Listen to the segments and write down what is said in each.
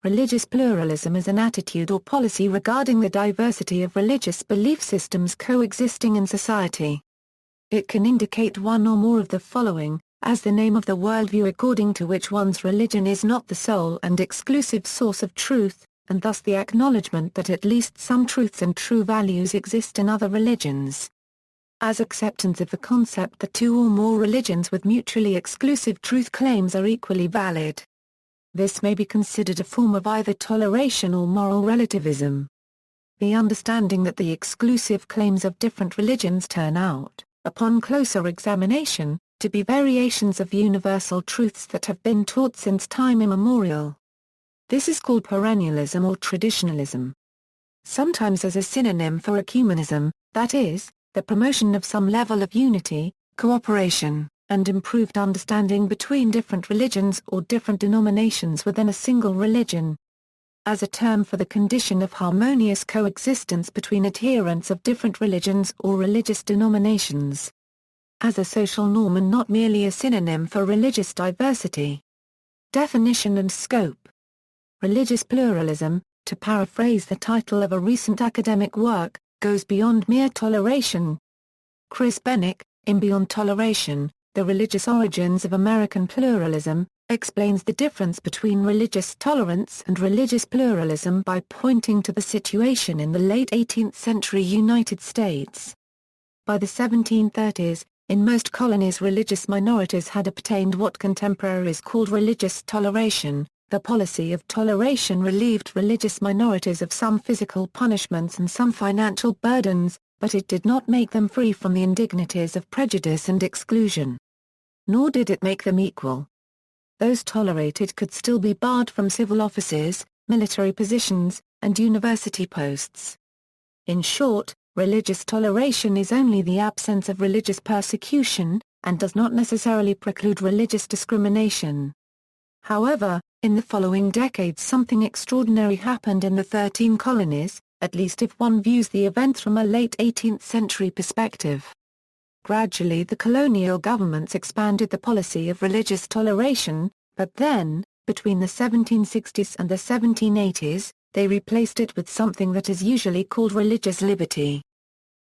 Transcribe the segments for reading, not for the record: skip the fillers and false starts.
Religious pluralism is an attitude or policy regarding the diversity of religious belief systems coexisting in society. It can indicate one or more of the following, as the name of the worldview according to which one's religion is not the sole and exclusive source of truth, and thus the acknowledgement that at least some truths and true values exist in other religions. As acceptance of the concept that two or more religions with mutually exclusive truth claims are equally valid. This may be considered a form of either toleration or moral relativism. The understanding that the exclusive claims of different religions turn out, upon closer examination, to be variations of universal truths that have been taught since time immemorial. This is called perennialism or traditionalism. Sometimes as a synonym for ecumenism, that is, the promotion of some level of unity, cooperation, and improved understanding between different religions or different denominations within a single religion. As a term for the condition of harmonious coexistence between adherents of different religions or religious denominations. As a social norm and not merely a synonym for religious diversity. Definition and scope. Religious pluralism, to paraphrase the title of a recent academic work, goes beyond mere toleration. Chris Bennick, in Beyond Toleration, The Religious Origins of American Pluralism, explains the difference between religious tolerance and religious pluralism by pointing to the situation in the late 18th century United States. By the 1730s, in most colonies religious minorities had obtained what contemporaries called religious toleration. The policy of toleration relieved religious minorities of some physical punishments and some financial burdens, but it did not make them free from the indignities of prejudice and exclusion. Nor did it make them equal. Those tolerated could still be barred from civil offices, military positions, and university posts. In short, religious toleration is only the absence of religious persecution, and does not necessarily preclude religious discrimination. However, in the following decades something extraordinary happened in the 13 colonies, at least if one views the events from a late 18th century perspective. Gradually the colonial governments expanded the policy of religious toleration, but then, between the 1760s and the 1780s, they replaced it with something that is usually called religious liberty.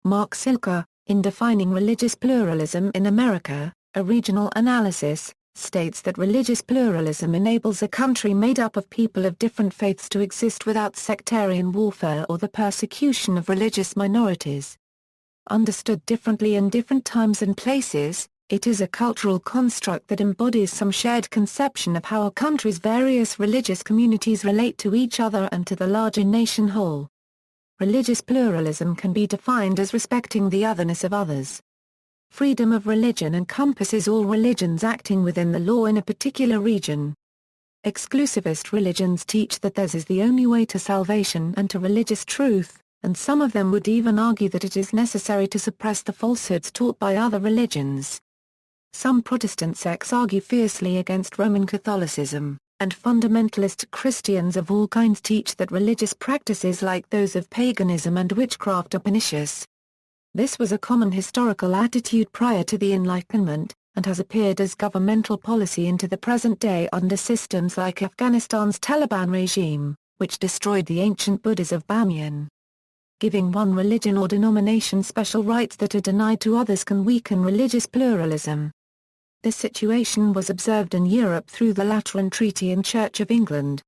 Mark Silker, in defining religious pluralism in America, a regional analysis, states that religious pluralism enables a country made up of people of different faiths to exist without sectarian warfare or the persecution of religious minorities. Understood differently in different times and places, it is a cultural construct that embodies some shared conception of how a country's various religious communities relate to each other and to the larger nation whole. Religious pluralism can be defined as respecting the otherness of others. Freedom of religion encompasses all religions acting within the law in a particular region. Exclusivist religions teach that theirs is the only way to salvation and to religious truth, and some of them would even argue that it is necessary to suppress the falsehoods taught by other religions. Some Protestant sects argue fiercely against Roman Catholicism, and fundamentalist Christians of all kinds teach that religious practices like those of paganism and witchcraft are pernicious. This was a common historical attitude prior to the Enlightenment, and has appeared as governmental policy into the present day under systems like Afghanistan's Taliban regime, which destroyed the ancient Buddhas of Bamyan. Giving one religion or denomination special rights that are denied to others can weaken religious pluralism. This situation was observed in Europe through the Lateran Treaty and Church of England.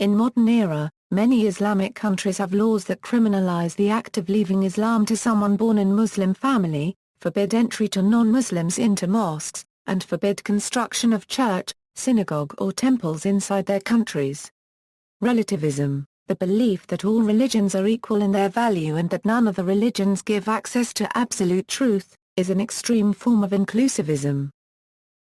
In modern era, many Islamic countries have laws that criminalize the act of leaving Islam to someone born in Muslim family, forbid entry to non-Muslims into mosques, and forbid construction of church, synagogue or temples inside their countries. Relativism, the belief that all religions are equal in their value and that none of the religions give access to absolute truth, is an extreme form of inclusivism.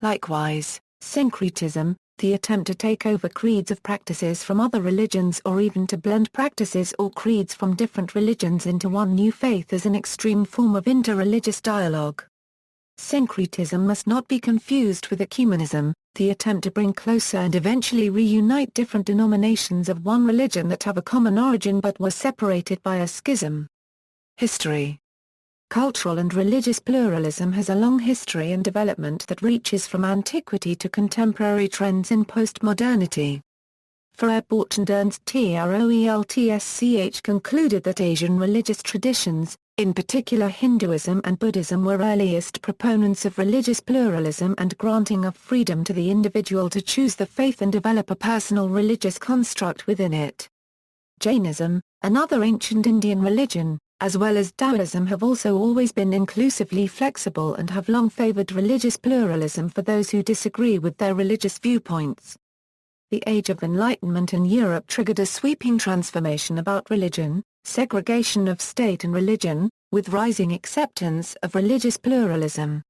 Likewise, syncretism, the attempt to take over creeds of practices from other religions or even to blend practices or creeds from different religions into one new faith is an extreme form of interreligious dialogue. Syncretism must not be confused with ecumenism, the attempt to bring closer and eventually reunite different denominations of one religion that have a common origin but were separated by a schism. History. Cultural and religious pluralism has a long history and development that reaches from antiquity to contemporary trends in postmodernity. Feuerbach and Ernst Troeltsch concluded that Asian religious traditions, in particular Hinduism and Buddhism, were earliest proponents of religious pluralism and granting of freedom to the individual to choose the faith and develop a personal religious construct within it. Jainism, another ancient Indian religion, as well as Taoism, have also always been inclusively flexible and have long favored religious pluralism for those who disagree with their religious viewpoints. The Age of Enlightenment in Europe triggered a sweeping transformation about religion, segregation of state and religion, with rising acceptance of religious pluralism.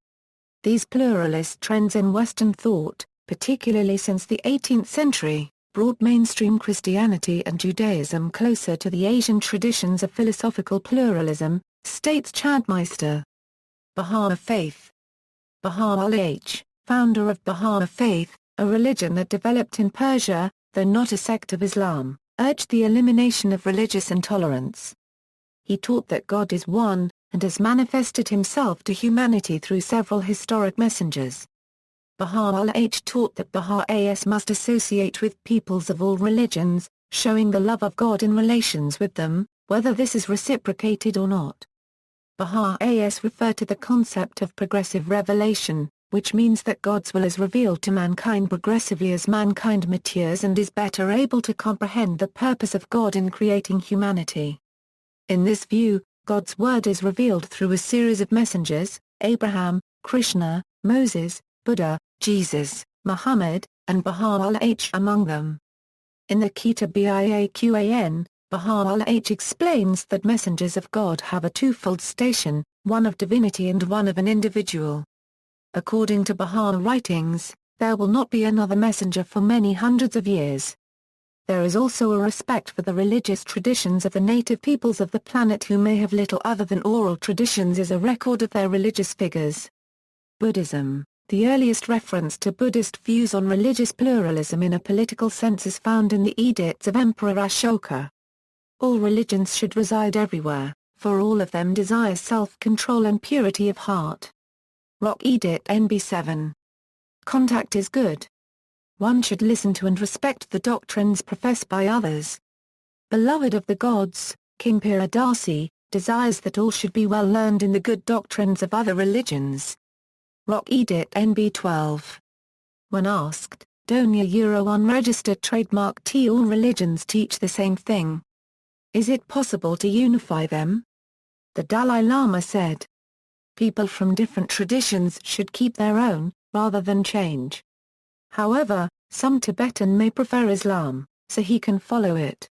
These pluralist trends in Western thought, particularly since the 18th century, brought mainstream Christianity and Judaism closer to the Asian traditions of philosophical pluralism, states Chadmeister. Bahá'í Faith. Baha'u'llah, founder of Bahá'í Faith, a religion that developed in Persia, though not a sect of Islam, urged the elimination of religious intolerance. He taught that God is one, and has manifested himself to humanity through several historic messengers. Baha'u'llah taught that Baha'is must associate with peoples of all religions, showing the love of God in relations with them, whether this is reciprocated or not. Baha'is refer to the concept of progressive revelation, which means that God's will is revealed to mankind progressively as mankind matures and is better able to comprehend the purpose of God in creating humanity. In this view, God's word is revealed through a series of messengers, Abraham, Krishna, Moses, Buddha, Jesus, Muhammad, and Baha'u'llah among them. In the Kitab Biaqan, Baha'u'llah explains that messengers of God have a twofold station, one of divinity and one of an individual. According to Baha'i writings, there will not be another messenger for many hundreds of years. There is also a respect for the religious traditions of the native peoples of the planet who may have little other than oral traditions as a record of their religious figures. Buddhism. The earliest reference to Buddhist views on religious pluralism in a political sense is found in the edicts of Emperor Ashoka. All religions should reside everywhere, for all of them desire self-control and purity of heart. Rock Edict NB 7. Contact is good. One should listen to and respect the doctrines professed by others. Beloved of the gods, King Piradasi, desires that all should be well learned in the good doctrines of other religions. Rock Edict NB 12. When asked, Donya Euro unregistered trademark T all religions teach the same thing. Is it possible to unify them? The Dalai Lama said. People from different traditions should keep their own, rather than change. However, some Tibetan may prefer Islam, so he can follow it.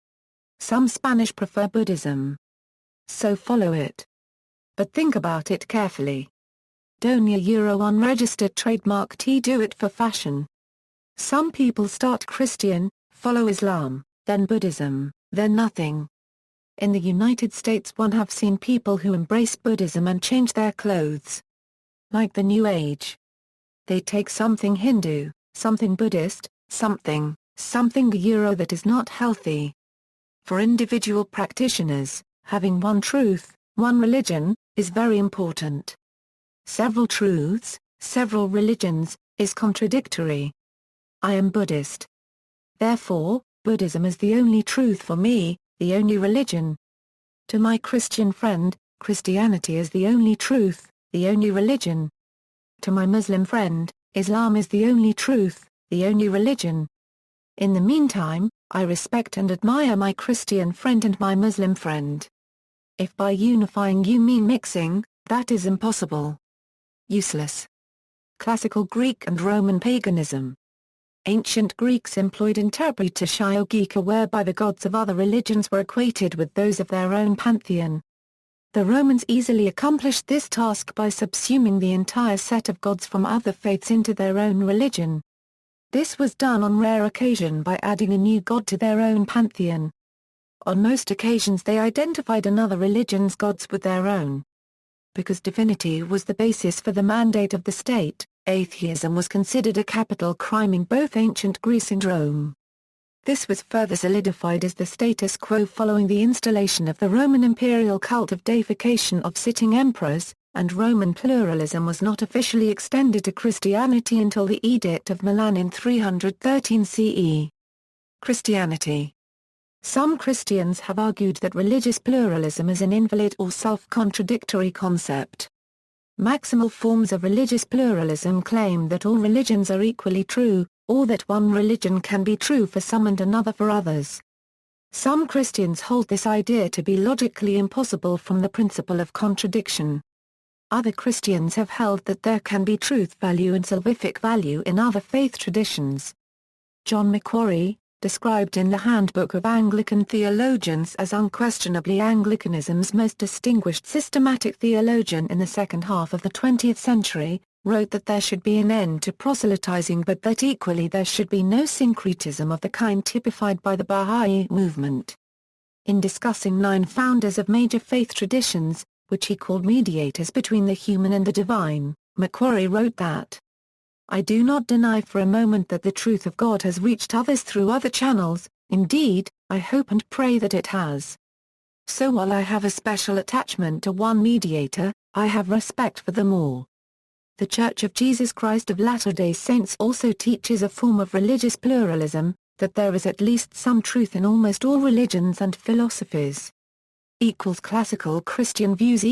Some Spanish prefer Buddhism. So follow it. But think about it carefully. Donya Euro unregistered trademark T do it for fashion. Some people start Christian, follow Islam, then Buddhism, then nothing. In the United States one have seen people who embrace Buddhism and change their clothes. Like the New Age. They take something Hindu, something Buddhist, something Euro that is not healthy. For individual practitioners, having one truth, one religion, is very important. Several truths, several religions, is contradictory. I am Buddhist. Therefore, Buddhism is the only truth for me, the only religion. To my Christian friend, Christianity is the only truth, the only religion. To my Muslim friend, Islam is the only truth, the only religion. In the meantime, I respect and admire my Christian friend and my Muslim friend. If by unifying you mean mixing, that is impossible. Useless. Classical Greek and Roman paganism. Ancient Greeks employed interpretatiogika whereby the gods of other religions were equated with those of their own pantheon. The Romans easily accomplished this task by subsuming the entire set of gods from other faiths into their own religion. This was done on rare occasion by adding a new god to their own pantheon. On most occasions they identified another religion's gods with their own. Because divinity was the basis for the mandate of the state, atheism was considered a capital crime in both ancient Greece and Rome. This was further solidified as the status quo following the installation of the Roman imperial cult of deification of sitting emperors, and Roman pluralism was not officially extended to Christianity until the Edict of Milan in 313 CE. Christianity. Some Christians have argued that religious pluralism is an invalid or self-contradictory concept. Maximal forms of religious pluralism claim that all religions are equally true, or that one religion can be true for some and another for others. Some Christians hold this idea to be logically impossible from the principle of contradiction. Other Christians have held that there can be truth value and salvific value in other faith traditions. John Macquarie, described in the Handbook of Anglican Theologians as unquestionably Anglicanism's most distinguished systematic theologian in the second half of the 20th century, wrote that there should be an end to proselytizing but that equally there should be no syncretism of the kind typified by the Bahá'í movement. In discussing 9 founders of major faith traditions, which he called mediators between the human and the divine, Macquarie wrote that, "I do not deny for a moment that the truth of God has reached others through other channels, indeed, I hope and pray that it has. So while I have a special attachment to one mediator, I have respect for them all." The Church of Jesus Christ of Latter-day Saints also teaches a form of religious pluralism, that there is at least some truth in almost all religions and philosophies. Classical Christian views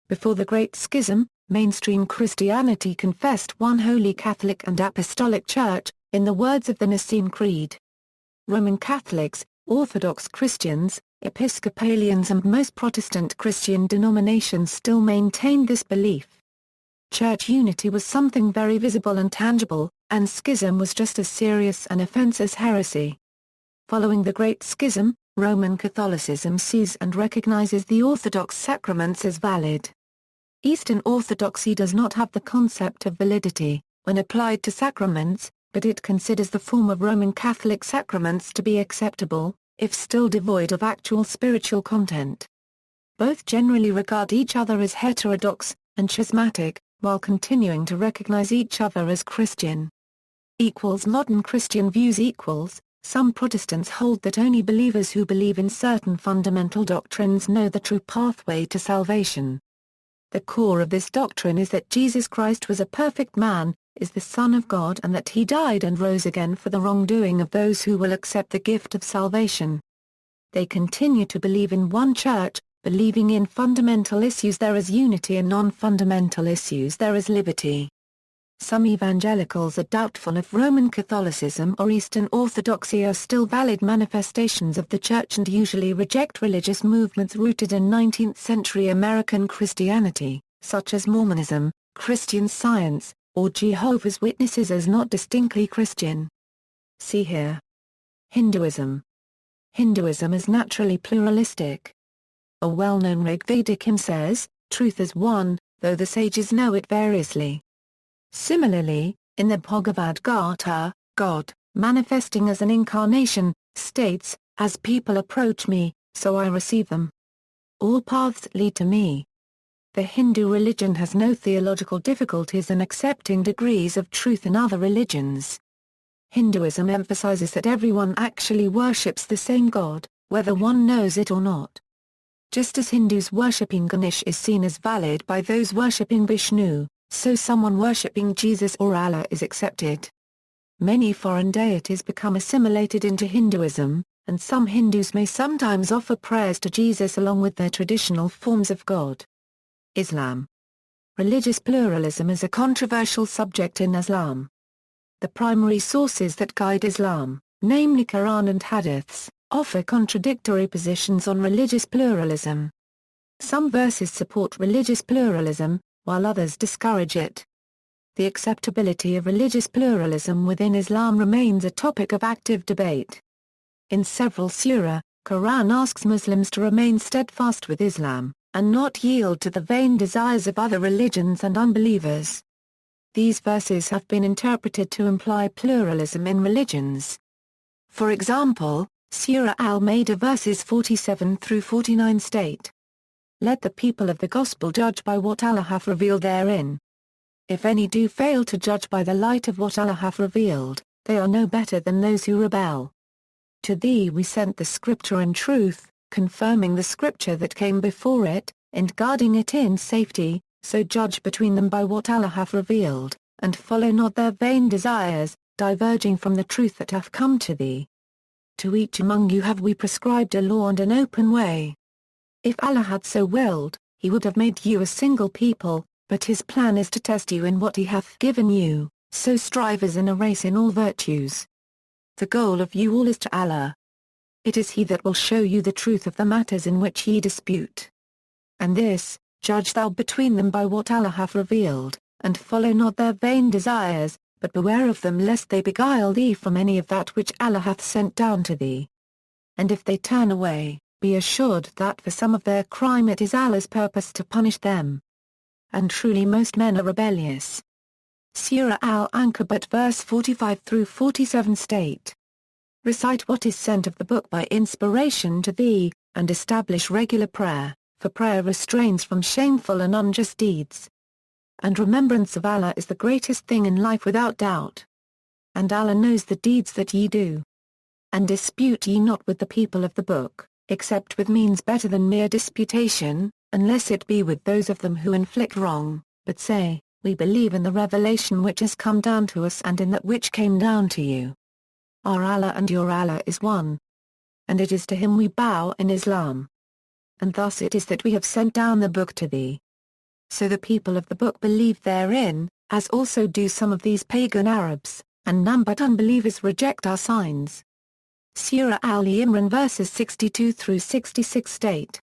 before the Great Schism, mainstream Christianity confessed one Holy Catholic and Apostolic Church, in the words of the Nicene Creed. Roman Catholics, Orthodox Christians, Episcopalians and most Protestant Christian denominations still maintained this belief. Church unity was something very visible and tangible, and schism was just as serious an offense as heresy. Following the Great Schism, Roman Catholicism sees and recognizes the Orthodox sacraments as valid. Eastern Orthodoxy does not have the concept of validity, when applied to sacraments, but it considers the form of Roman Catholic sacraments to be acceptable, if still devoid of actual spiritual content. Both generally regard each other as heterodox and schismatic, while continuing to recognize each other as Christian. Modern Christian views Some Protestants hold that only believers who believe in certain fundamental doctrines know the true pathway to salvation. The core of this doctrine is that Jesus Christ was a perfect man, is the Son of God and that he died and rose again for the wrongdoing of those who will accept the gift of salvation. They continue to believe in one church, believing in fundamental issues there is unity and non-fundamental issues there is liberty. Some evangelicals are doubtful if Roman Catholicism or Eastern Orthodoxy are still valid manifestations of the Church and usually reject religious movements rooted in 19th-century American Christianity, such as Mormonism, Christian Science, or Jehovah's Witnesses as not distinctly Christian. See here. Hinduism. Hinduism is naturally pluralistic. A well-known Rigvedic hymn says, "Truth is one, though the sages know it variously." Similarly, in the Bhagavad Gita, God, manifesting as an incarnation, states, "As people approach me, so I receive them. All paths lead to me." The Hindu religion has no theological difficulties in accepting degrees of truth in other religions. Hinduism emphasizes that everyone actually worships the same God, whether one knows it or not. Just as Hindus worshipping Ganesh is seen as valid by those worshipping Vishnu, so someone worshipping Jesus or Allah is accepted. Many foreign deities become assimilated into Hinduism, and some Hindus may sometimes offer prayers to Jesus along with their traditional forms of God. Islam. Religious pluralism is a controversial subject in Islam. The primary sources that guide Islam, namely Quran and Hadiths, offer contradictory positions on religious pluralism. Some verses support religious pluralism, while others discourage it. The acceptability of religious pluralism within Islam remains a topic of active debate. In several surah, Quran asks Muslims to remain steadfast with Islam, and not yield to the vain desires of other religions and unbelievers. These verses have been interpreted to imply pluralism in religions. For example, Surah Al-Ma'idah verses 47 through 49 state, "Let the people of the gospel judge by what Allah hath revealed therein. If any do fail to judge by the light of what Allah hath revealed, they are no better than those who rebel. To thee we sent the scripture in truth, confirming the scripture that came before it, and guarding it in safety, so judge between them by what Allah hath revealed, and follow not their vain desires, diverging from the truth that hath come to thee." to each among you have we prescribed a law and an open way. If Allah had so willed, he would have made you a single people, but his plan is to test you in what he hath given you, so strive as in a race in all virtues. The goal of you all is to Allah. It is he that will show you the truth of the matters in which ye dispute. And this, judge thou between them by what Allah hath revealed, and follow not their vain desires, but beware of them lest they beguile thee from any of that which Allah hath sent down to thee. And if they turn away, be assured that for some of their crime it is Allah's purpose to punish them. And truly most men are rebellious. Surah Al-Ankabut verse 45-47 state. Recite what is sent of the book by inspiration to thee, and establish regular prayer, for prayer restrains from shameful and unjust deeds. And remembrance of Allah is the greatest thing in life without doubt. And Allah knows the deeds that ye do. And dispute ye not with the people of the book, except with means better than mere disputation, unless it be with those of them who inflict wrong, but say, we believe in the revelation which has come down to us and in that which came down to you. Our Allah and your Allah is one. And it is to him we bow in Islam. And thus it is that we have sent down the book to thee. So the people of the book believe therein, as also do some of these pagan Arabs, and none but unbelievers reject our signs. Surah Al-Imran verses 62-66 state.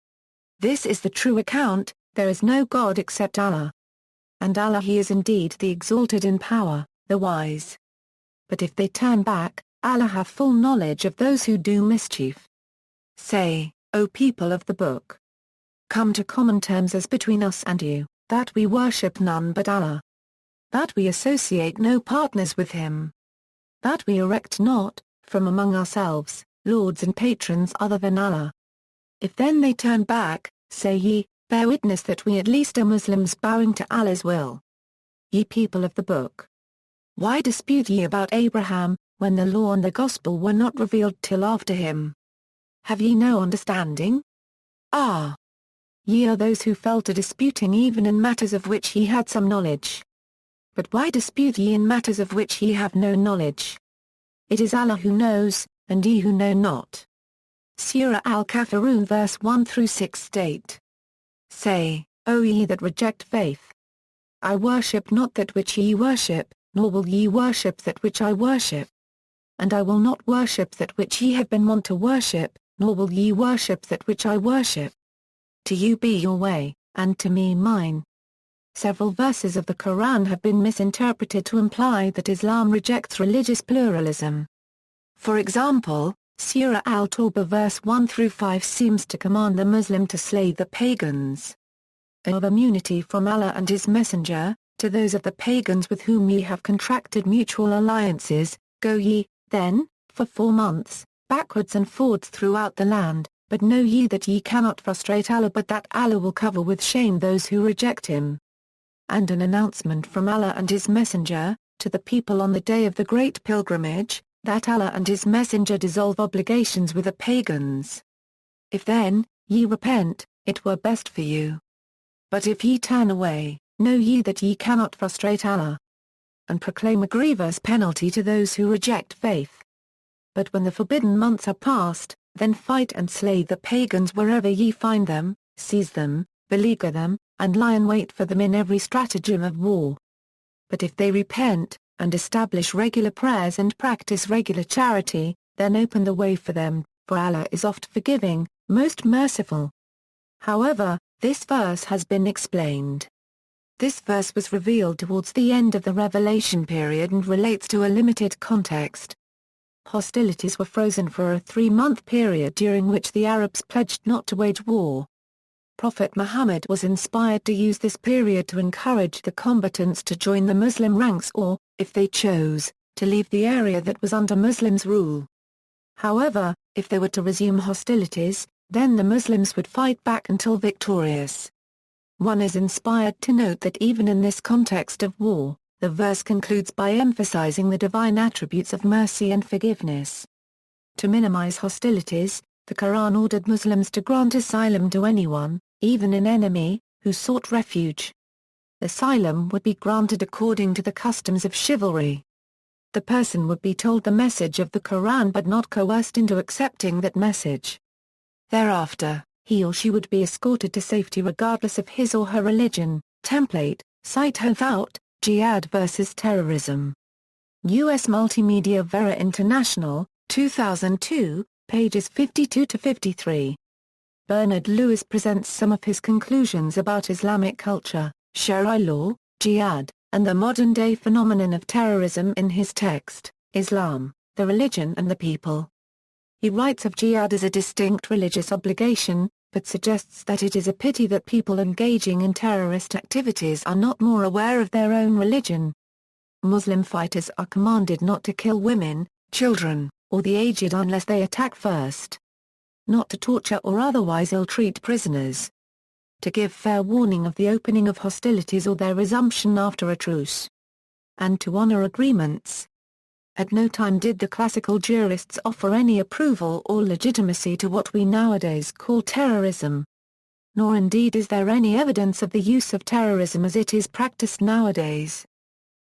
This is the true account, there is no God except Allah. And Allah he is indeed the exalted in power, the wise. But if they turn back, Allah hath full knowledge of those who do mischief. Say, O people of the book, come to common terms as between us and you, that we worship none but Allah. That we associate no partners with him. That we erect not, from among ourselves, lords and patrons other than Allah. If then they turn back, say ye, bear witness that we at least are Muslims bowing to Allah's will. Ye people of the book, why dispute ye about Abraham, when the law and the gospel were not revealed till after him? Have ye no understanding? Ah! Ye are those who fell to disputing even in matters of which ye had some knowledge. But why dispute ye in matters of which ye have no knowledge? It is Allah who knows, and ye who know not. Surah Al-Kafirun verse 1-6 state. Say, O ye that reject faith, I worship not that which ye worship, nor will ye worship that which I worship. And I will not worship that which ye have been wont to worship, nor will ye worship that which I worship. To you be your way, and to me mine. Several verses of the Quran have been misinterpreted to imply that Islam rejects religious pluralism. For example, Surah Al-Tawbah verse 1-5 seems to command the Muslim to slay the pagans. Of immunity from Allah and his messenger, to those of the pagans with whom ye have contracted mutual alliances, go ye, then, for 4 months, backwards and forwards throughout the land, but know ye that ye cannot frustrate Allah but that Allah will cover with shame those who reject him. And an announcement from Allah and his messenger, to the people on the day of the great pilgrimage, that Allah and his messenger dissolve obligations with the pagans. If then, ye repent, it were best for you. But if ye turn away, know ye that ye cannot frustrate Allah. And proclaim a grievous penalty to those who reject faith. But when the forbidden months are past, then fight and slay the pagans wherever ye find them, seize them, beleaguer them, and lie in wait for them in every stratagem of war. But if they repent, and establish regular prayers and practice regular charity, then open the way for them, for Allah is oft forgiving, most merciful. However, this verse has been explained. This verse was revealed towards the end of the revelation period and relates to a limited context. Hostilities were frozen for a 3-month period during which the Arabs pledged not to wage war. Prophet Muhammad was inspired to use this period to encourage the combatants to join the Muslim ranks or, if they chose, to leave the area that was under Muslims' rule. However, if they were to resume hostilities, then the Muslims would fight back until victorious. One is inspired to note that even in this context of war, the verse concludes by emphasizing the divine attributes of mercy and forgiveness. To minimize hostilities, the Quran ordered Muslims to grant asylum to anyone, even an enemy, who sought refuge. Asylum would be granted according to the customs of chivalry. the person would be told the message of the Quran but not coerced into accepting that message. Thereafter, he or she would be escorted to safety regardless of his or her religion. Template, Cite Without, Jihad vs. Terrorism. U.S. Multimedia Vera International, 2002, pages 52-53. Bernard Lewis presents some of his conclusions about Islamic culture, Sharia law, jihad, and the modern-day phenomenon of terrorism in his text, Islam, the Religion and the People. He writes of jihad as a distinct religious obligation, but suggests that it is a pity that people engaging in terrorist activities are not more aware of their own religion. Muslim fighters are commanded not to kill women, children, or the aged unless they attack first. Not to torture or otherwise ill-treat prisoners. To give fair warning of the opening of hostilities or their resumption after a truce. And to honor agreements. At no time did the classical jurists offer any approval or legitimacy to what we nowadays call terrorism. Nor indeed is there any evidence of the use of terrorism as it is practiced nowadays.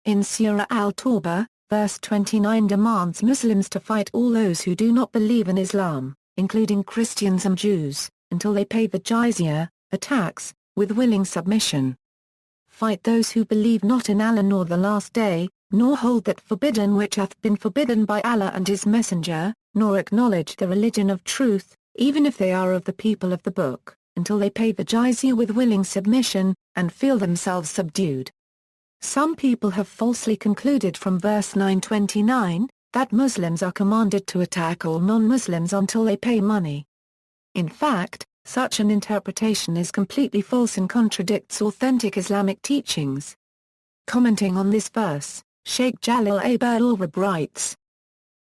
In Surah Al-Tawbah, verse 29 demands Muslims to fight all those who do not believe in Islam, including Christians and Jews, until they pay the jizya, a tax, with willing submission. Fight those who believe not in Allah nor the last day, nor hold that forbidden which hath been forbidden by Allah and his messenger, nor acknowledge the religion of truth, even if they are of the people of the book, until they pay the jizya with willing submission, and feel themselves subdued. Some people have falsely concluded from verse 929, that Muslims are commanded to attack all non-Muslims until they pay money. In fact, such an interpretation is completely false and contradicts authentic Islamic teachings. Commenting on this verse, Sheikh Jalil Al-Rab writes,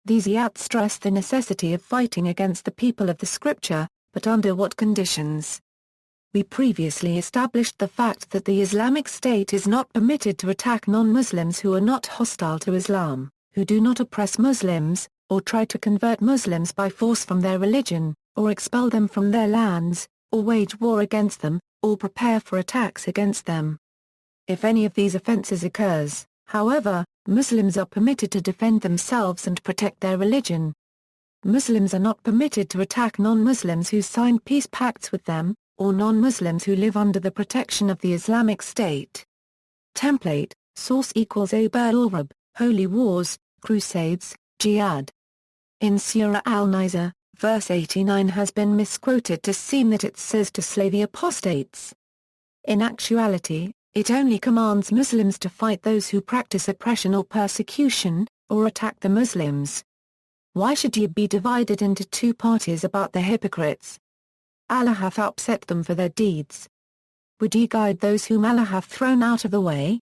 these ayats stress the necessity of fighting against the people of the scripture, but under what conditions? We previously established the fact that the Islamic State is not permitted to attack non-Muslims who are not hostile to Islam, who do not oppress Muslims, or try to convert Muslims by force from their religion, or expel them from their lands, or wage war against them, or prepare for attacks against them. If any of these offenses occurs, however, Muslims are permitted to defend themselves and protect their religion. Muslims are not permitted to attack non-Muslims who sign peace pacts with them, or non-Muslims who live under the protection of the Islamic State. Template, source equals Abu al-Rab, Holy Wars, Crusades, Jihad. In Surah Al-Nisa, verse 89 has been misquoted to seem that it says to slay the apostates. In actuality, it only commands Muslims to fight those who practice oppression or persecution, or attack the Muslims. Why should ye be divided into two parties about the hypocrites? Allah hath upset them for their deeds. Would ye guide those whom Allah hath thrown out of the way?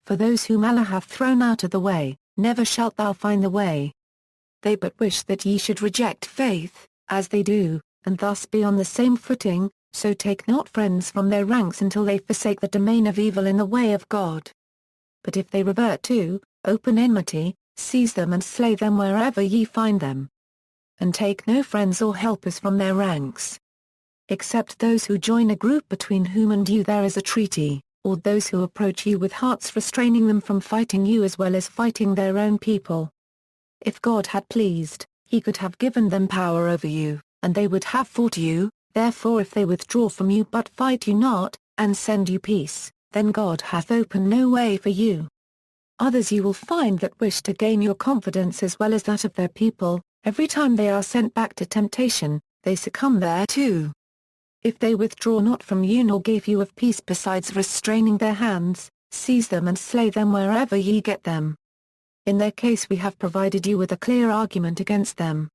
For those whom Allah hath thrown out of the way, never shalt thou find the way. They but wish that ye should reject faith, as they do, and thus be on the same footing, so take not friends from their ranks until they forsake the domain of evil in the way of God. But if they revert to open enmity, seize them and slay them wherever ye find them. And take no friends or helpers from their ranks. Except those who join a group between whom and you there is a treaty, or those who approach you with hearts restraining them from fighting you as well as fighting their own people. If God had pleased, he could have given them power over you, and they would have fought you. Therefore if they withdraw from you but fight you not, and send you peace, then God hath opened no way for you. Others you will find that wish to gain your confidence as well as that of their people, every time they are sent back to temptation, they succumb thereto. If they withdraw not from you nor give you of peace besides restraining their hands, seize them and slay them wherever ye get them. In their case we have provided you with a clear argument against them.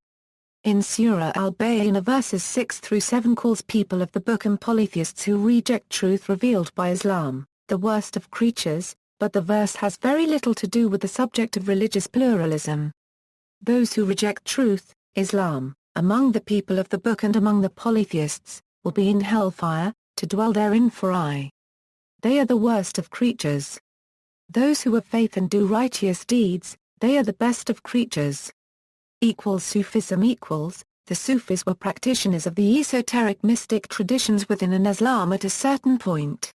In Surah Al-Bayyinah verses 6-7 calls people of the book and polytheists who reject truth revealed by Islam, the worst of creatures, but the verse has very little to do with the subject of religious pluralism. Those who reject truth, Islam, among the people of the book and among the polytheists, will be in hellfire, to dwell therein for aye. They are the worst of creatures. Those who have faith and do righteous deeds, they are the best of creatures. Sufism the Sufis were practitioners of the esoteric mystic traditions within an Islam at a certain point.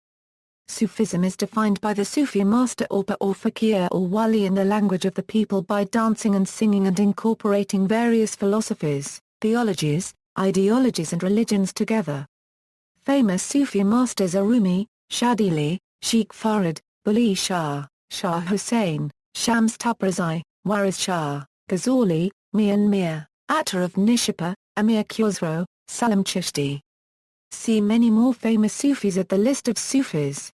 Sufism is defined by the Sufi master or fakir or wali in the language of the people by dancing and singing and incorporating various philosophies, theologies, ideologies and religions together. Famous Sufi masters are Rumi, Shadili, Sheikh Farid, Buli Shah, Shah Hussain, Shams Tabrizi, Waris Shah, Ghazali, Mian Mir, Attar of Nishapur, Amir Khusro, Salam Chishti. See many more famous Sufis at the list of Sufis.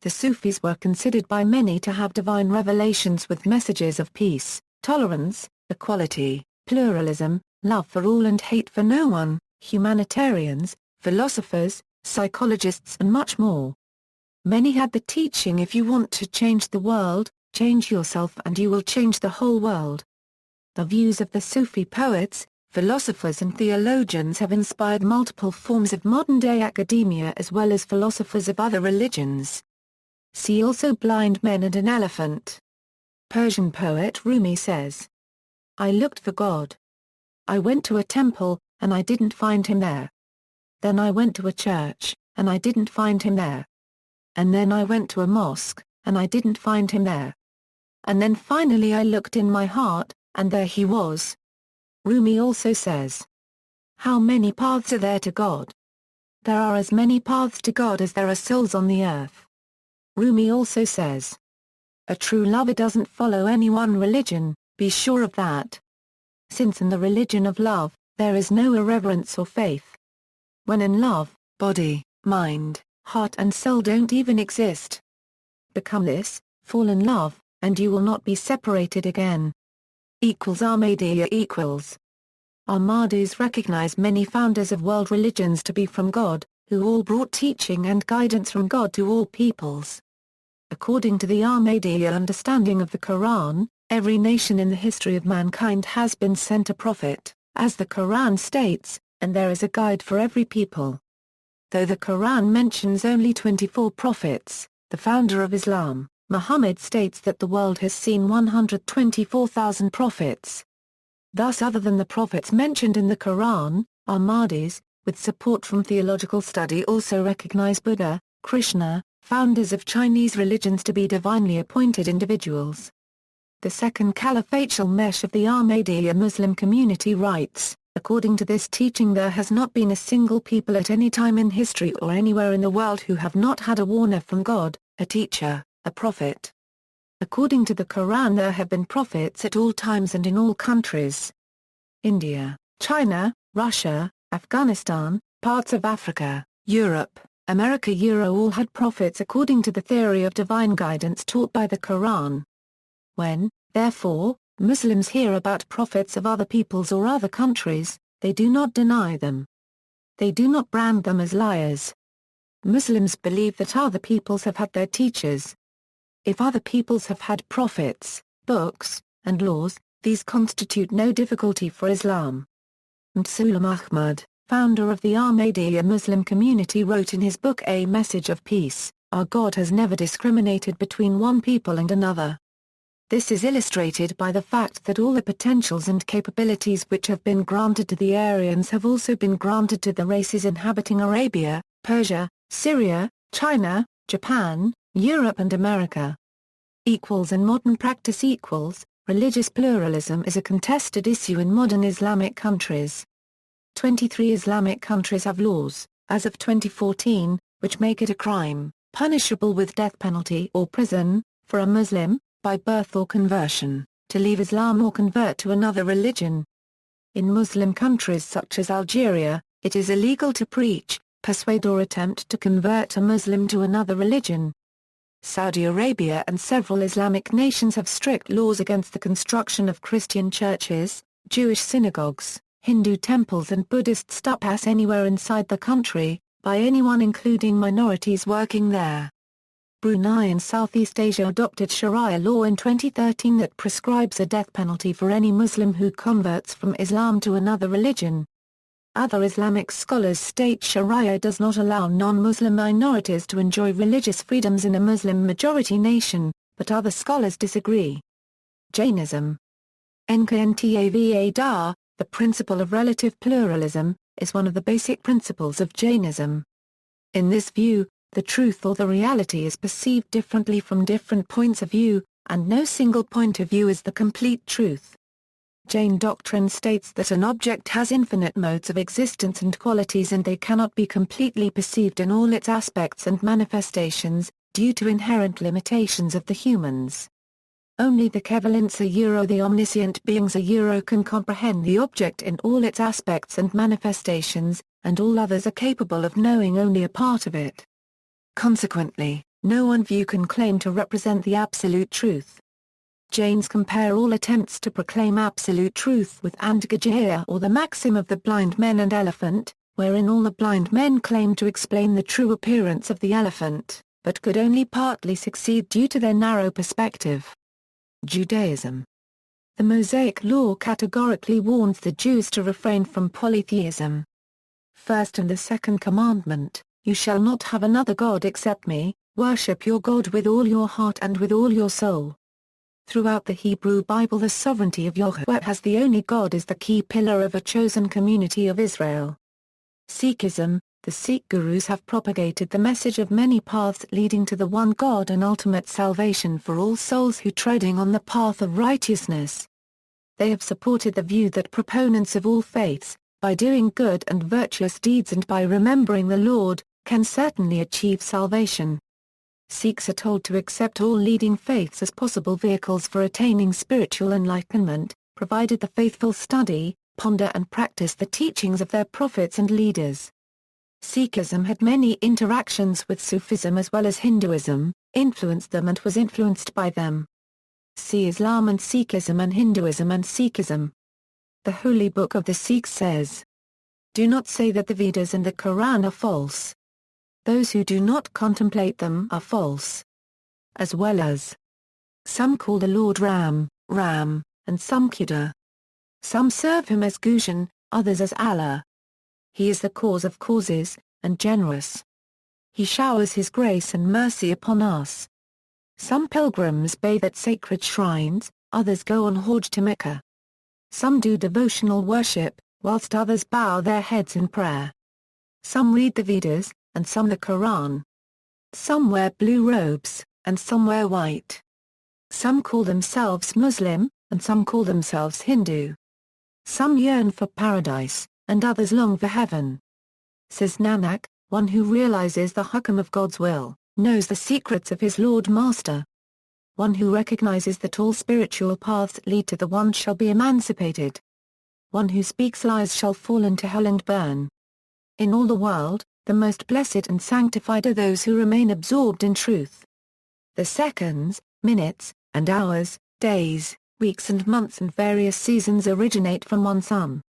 The Sufis were considered by many to have divine revelations with messages of peace, tolerance, equality, pluralism, love for all and hate for no one, humanitarians, philosophers, psychologists and much more. Many had the teaching if you want to change the world, change yourself and you will change the whole world. The views of the Sufi poets, philosophers and theologians have inspired multiple forms of modern-day academia as well as philosophers of other religions. See also Blind Men and an Elephant. Persian poet Rumi says, "I looked for God. I went to a temple, and I didn't find him there. Then I went to a church, and I didn't find him there. And then I went to a mosque, and I didn't find him there. And then finally I looked in my heart, and there he was." Rumi also says, "How many paths are there to God? There are as many paths to God as there are souls on the earth." Rumi also says, "A true lover doesn't follow any one religion, be sure of that. Since in the religion of love, there is no irreverence or faith. When in love, body, mind, heart and soul don't even exist. Become this, fall in love, and you will not be separated again." Ahmadiyya equals. Ahmadis recognize many founders of world religions to be from God, who all brought teaching and guidance from God to all peoples. According to the Ahmadiyya understanding of the Quran, every nation in the history of mankind has been sent a prophet, as the Quran states, and there is a guide for every people. Though the Quran mentions only 24 prophets, the founder of Islam, Muhammad states that the world has seen 124,000 prophets. Thus other than the prophets mentioned in the Quran, Ahmadis, with support from theological study also recognize Buddha, Krishna, founders of Chinese religions to be divinely appointed individuals. The second caliphatal mesh of the Ahmadiyya Muslim community writes, "According to this teaching there has not been a single people at any time in history or anywhere in the world who have not had a warner from God, a teacher, a prophet. According to the Quran there have been prophets at all times and in all countries. India, China, Russia, Afghanistan, parts of Africa, Europe, America all had prophets according to the theory of divine guidance taught by the Quran. When, therefore, Muslims hear about prophets of other peoples or other countries, they do not deny them. They do not brand them as liars. Muslims believe that other peoples have had their teachers. If other peoples have had prophets, books, and laws, these constitute no difficulty for Islam." Msulam Ahmad, founder of the Ahmadiyya Muslim community, wrote in his book A Message of Peace, "Our God has never discriminated between one people and another. This is illustrated by the fact that all the potentials and capabilities which have been granted to the Aryans have also been granted to the races inhabiting Arabia, Persia, Syria, China, Japan, Europe and America." In modern practice religious pluralism is a contested issue in modern Islamic countries. 23 Islamic countries have laws, as of 2014, which make it a crime, punishable with death penalty or prison, for a Muslim, by birth or conversion, to leave Islam or convert to another religion. In Muslim countries such as Algeria, it is illegal to preach, persuade or attempt to convert a Muslim to another religion. Saudi Arabia and several Islamic nations have strict laws against the construction of Christian churches, Jewish synagogues, Hindu temples and Buddhist stupas anywhere inside the country, by anyone including minorities working there. Brunei in Southeast Asia adopted Sharia law in 2013 that prescribes a death penalty for any Muslim who converts from Islam to another religion. Other Islamic scholars state Sharia does not allow non-Muslim minorities to enjoy religious freedoms in a Muslim-majority nation, but other scholars disagree. Jainism. Nkntava, the principle of relative pluralism, is one of the basic principles of Jainism. In this view, the truth or the reality is perceived differently from different points of view, and no single point of view is the complete truth. Jain doctrine states that an object has infinite modes of existence and qualities, and they cannot be completely perceived in all its aspects and manifestations, due to inherent limitations of the humans. Only the Kevalents the omniscient beings can comprehend the object in all its aspects and manifestations, and all others are capable of knowing only a part of it. Consequently, no one view can claim to represent the absolute truth. Jains compare all attempts to proclaim absolute truth with Andhagajaya, or the maxim of the blind men and elephant, wherein all the blind men claim to explain the true appearance of the elephant, but could only partly succeed due to their narrow perspective. Judaism. The Mosaic Law categorically warns the Jews to refrain from polytheism. First and the second commandment, "You shall not have another God except me, worship your God with all your heart and with all your soul." Throughout the Hebrew Bible, the sovereignty of Yahweh as the only God is the key pillar of a chosen community of Israel. Sikhism. The Sikh gurus have propagated the message of many paths leading to the one God and ultimate salvation for all souls who treading on the path of righteousness. They have supported the view that proponents of all faiths, by doing good and virtuous deeds and by remembering the Lord, can certainly achieve salvation. Sikhs are told to accept all leading faiths as possible vehicles for attaining spiritual enlightenment, provided the faithful study, ponder and practice the teachings of their prophets and leaders. Sikhism had many interactions with Sufism as well as Hinduism, influenced them and was influenced by them. See Islam and Sikhism and Hinduism and Sikhism. The Holy Book of the Sikhs says, "Do not say that the Vedas and the Quran are false. Those who do not contemplate them are false." As well as, some call the Lord Ram, Ram, and some Khuda. Some serve him as Gushan, others as Allah. He is the cause of causes, and generous. He showers his grace and mercy upon us. Some pilgrims bathe at sacred shrines, others go on Hajj to Mecca. Some do devotional worship, whilst others bow their heads in prayer. Some read the Vedas, and some the Quran. Some wear blue robes, and some wear white. Some call themselves Muslim, and some call themselves Hindu. Some yearn for paradise, and others long for heaven. Says Nanak, one who realizes the hukam of God's will, knows the secrets of his Lord Master. One who recognizes that all spiritual paths lead to the one shall be emancipated. One who speaks lies shall fall into hell and burn. In all the world, the most blessed and sanctified are those who remain absorbed in truth. The seconds, minutes, and hours, days, weeks and months and various seasons originate from one sun.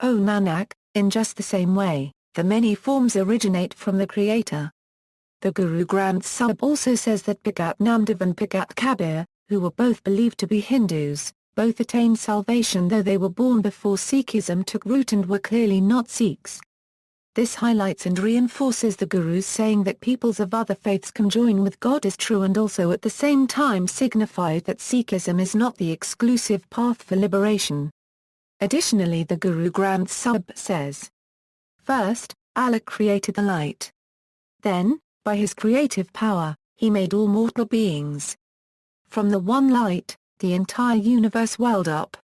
O Nanak, in just the same way, the many forms originate from the Creator. The Guru Granth Sahib also says that Bhagat Namdev and Bhagat Kabir, who were both believed to be Hindus, both attained salvation though they were born before Sikhism took root and were clearly not Sikhs. This highlights and reinforces the Guru's saying that peoples of other faiths can join with God is true, and also at the same time signified that Sikhism is not the exclusive path for liberation. Additionally, the Guru Granth Sahib says, "First, Allah created the light. Then, by his creative power, he made all mortal beings. From the one light, the entire universe welled up.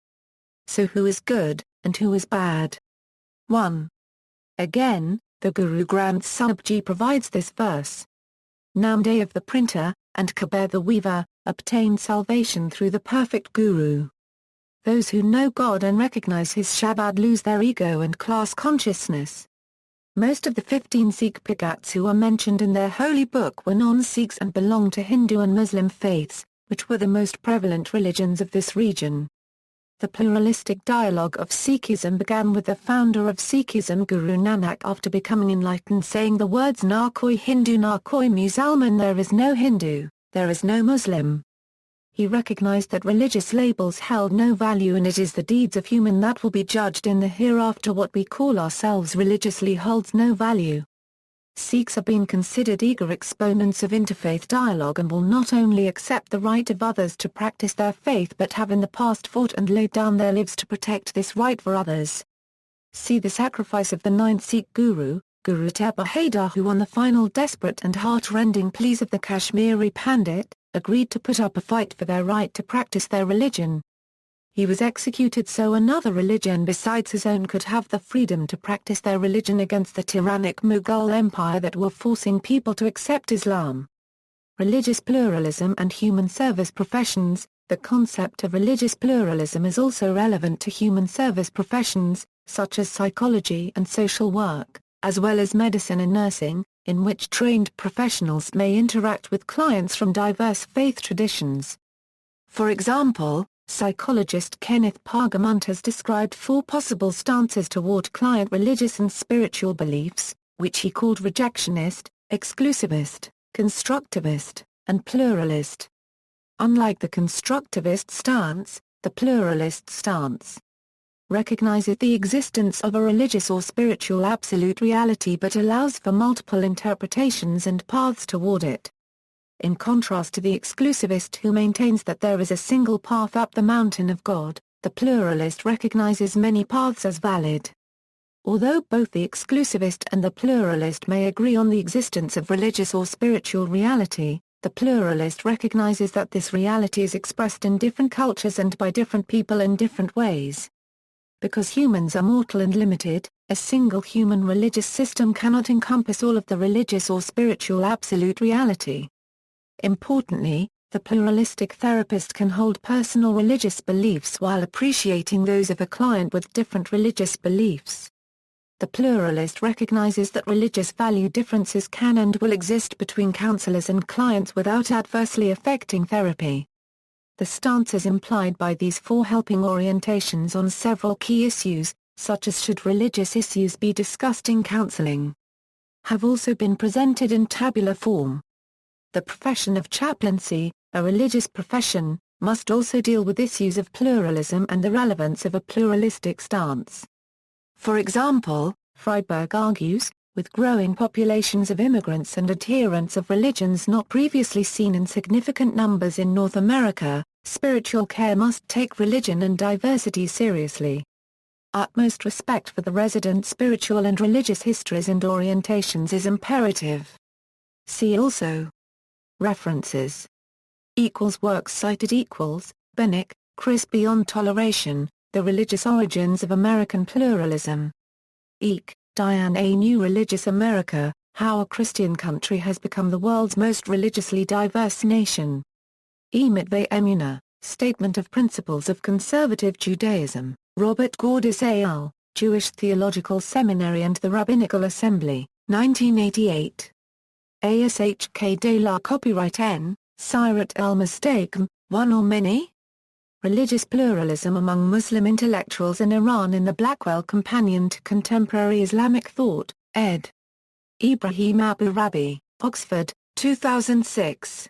So who is good, and who is bad? 1. Again, the Guru Granth Sahib Ji provides this verse. Namdev the printer, and Kabir the weaver, obtained salvation through the perfect Guru. Those who know God and recognize his Shabad lose their ego and class consciousness." Most of the 15 Sikh Bhagats who are mentioned in their holy book were non-Sikhs and belonged to Hindu and Muslim faiths, which were the most prevalent religions of this region. The pluralistic dialogue of Sikhism began with the founder of Sikhism, Guru Nanak, after becoming enlightened, saying the words "Na koi Hindu na koi Musalman," there is no Hindu, there is no Muslim. He recognized that religious labels held no value, and it is the deeds of human that will be judged in the hereafter. What we call ourselves religiously holds no value. Sikhs have been considered eager exponents of interfaith dialogue and will not only accept the right of others to practice their faith but have in the past fought and laid down their lives to protect this right for others. See the sacrifice of the ninth Sikh Guru, Guru Teg Bahadur, who on the final desperate and heart-rending pleas of the Kashmiri Pandit, agreed to put up a fight for their right to practice their religion. He was executed so another religion besides his own could have the freedom to practice their religion against the tyrannic Mughal Empire that were forcing people to accept Islam. Religious pluralism and human service professions. The concept of religious pluralism is also relevant to human service professions, such as psychology and social work, as well as medicine and nursing, in which trained professionals may interact with clients from diverse faith traditions. For example, psychologist Kenneth Pargamont has described 4 possible stances toward client religious and spiritual beliefs, which he called rejectionist, exclusivist, constructivist, and pluralist. Unlike the constructivist stance, the pluralist stance recognizes the existence of a religious or spiritual absolute reality but allows for multiple interpretations and paths toward it. In contrast to the exclusivist who maintains that there is a single path up the mountain of God, the pluralist recognizes many paths as valid. Although both the exclusivist and the pluralist may agree on the existence of religious or spiritual reality, the pluralist recognizes that this reality is expressed in different cultures and by different people in different ways. Because humans are mortal and limited, a single human religious system cannot encompass all of the religious or spiritual absolute reality. Importantly, the pluralistic therapist can hold personal religious beliefs while appreciating those of a client with different religious beliefs. The pluralist recognizes that religious value differences can and will exist between counselors and clients without adversely affecting therapy. The stances implied by these 4 helping orientations on several key issues, such as should religious issues be discussed in counseling, have also been presented in tabular form. The profession of chaplaincy, a religious profession, must also deal with issues of pluralism and the relevance of a pluralistic stance. For example, Freiberg argues, with growing populations of immigrants and adherents of religions not previously seen in significant numbers in North America, spiritual care must take religion and diversity seriously. Utmost respect for the resident spiritual and religious histories and orientations is imperative. See also. References. Works cited. Bennick, Chris. Beyond Toleration, The Religious Origins of American Pluralism. Diane A. New Religious America, How a Christian Country Has Become the World's Most Religiously Diverse Nation. Mitvei Emuna, Statement of Principles of Conservative Judaism, Robert Gordis al., Jewish Theological Seminary and the Rabbinical Assembly, 1988. ASHK de la Copyright N. Sirat el-Mustaqim, One or Many? Religious Pluralism Among Muslim Intellectuals in Iran in the Blackwell Companion to Contemporary Islamic Thought, ed. Ibrahim Abu Rabi, Oxford, 2006.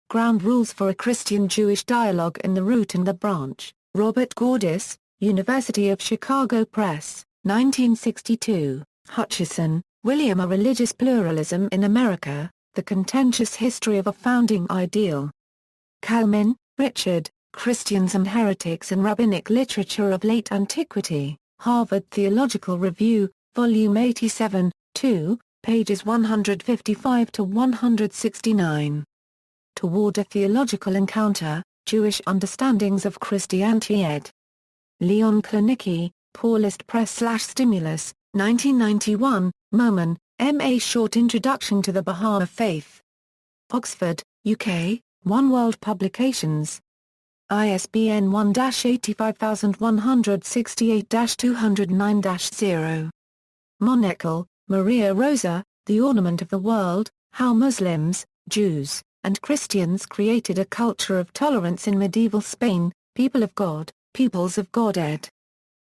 Ground Rules for a Christian-Jewish Dialogue in the Root and the Branch, Robert Gordis, University of Chicago Press, 1962, Hutchison, William. A Religious Pluralism in America, The Contentious History of a Founding Ideal. Kalman, Richard, Christians and Heretics in Rabbinic Literature of Late Antiquity, Harvard Theological Review, Volume 87, 2, pages 155 to 169. Toward a Theological Encounter, Jewish Understandings of Christianity ed. Leon Klinicki, Paulist Press/Stimulus, 1991, Moman, M.A. Short Introduction to the Bahá'í Faith. Oxford, UK, One World Publications. ISBN 1-85168-209-0. Monaco, Maria Rosa, The Ornament of the World, How Muslims, Jews, and Christians Created a Culture of Tolerance in Medieval Spain, People of God, Peoples of God ed.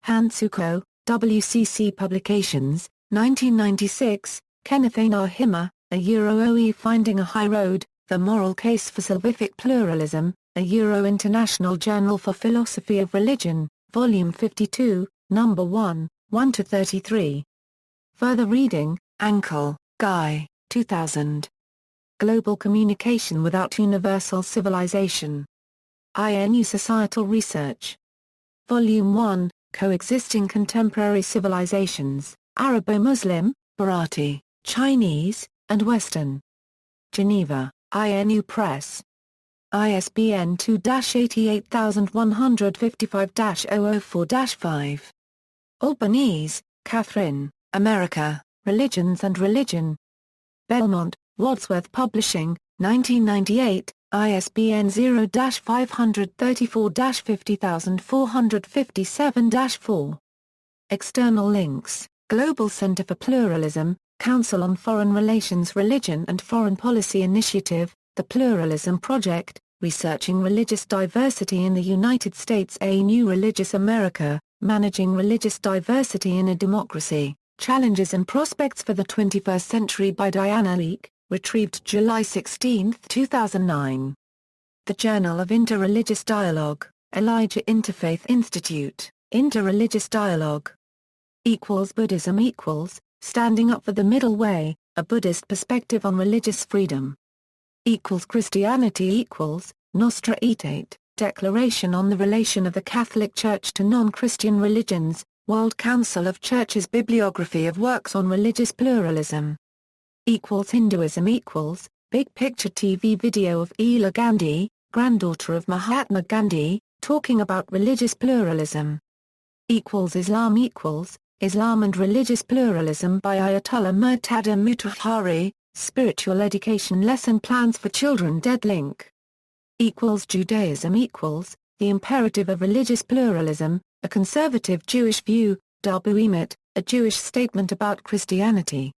Hansuko, WCC Publications, 1996, Kenneth Einar Himmer, A Euro-OE Finding a High Road, The Moral Case for Salvific Pluralism, A Euro International Journal for Philosophy of Religion, Volume 52, No. 1, 1-33. Further reading, Ankel, Guy, 2000. Global Communication Without Universal Civilization. INU Societal Research. Volume 1, Coexisting Contemporary Civilizations, Arabo-Muslim, Bharati, Chinese, and Western. Geneva, INU Press. ISBN 2-88155-004-5. Albanese, Catherine, America, Religions and Religion. Belmont, Wadsworth Publishing, 1998, ISBN 0-534-50457-4. External links: Global Center for Pluralism, Council on Foreign Relations, Religion and Foreign Policy Initiative, The Pluralism Project, Researching Religious Diversity in the United States, A New Religious America, Managing Religious Diversity in a Democracy, Challenges and Prospects for the 21st Century by Diana Leake, retrieved July 16, 2009. The Journal of Interreligious Dialogue, Elijah Interfaith Institute, Interreligious Dialogue. Buddhism Standing Up for the Middle Way, A Buddhist Perspective on Religious Freedom. Christianity Nostra Aetate, Declaration on the Relation of the Catholic Church to Non-Christian Religions, World Council of Churches Bibliography of Works on Religious Pluralism. Hinduism Big Picture TV video of Ela Gandhi, granddaughter of Mahatma Gandhi, talking about religious pluralism. Islam Islam and Religious Pluralism by Ayatollah Murtada Mutahhari, Spiritual Education Lesson Plans for Children Dead Link. Judaism The Imperative of Religious Pluralism, A Conservative Jewish View, Darbu Emet, A Jewish Statement About Christianity.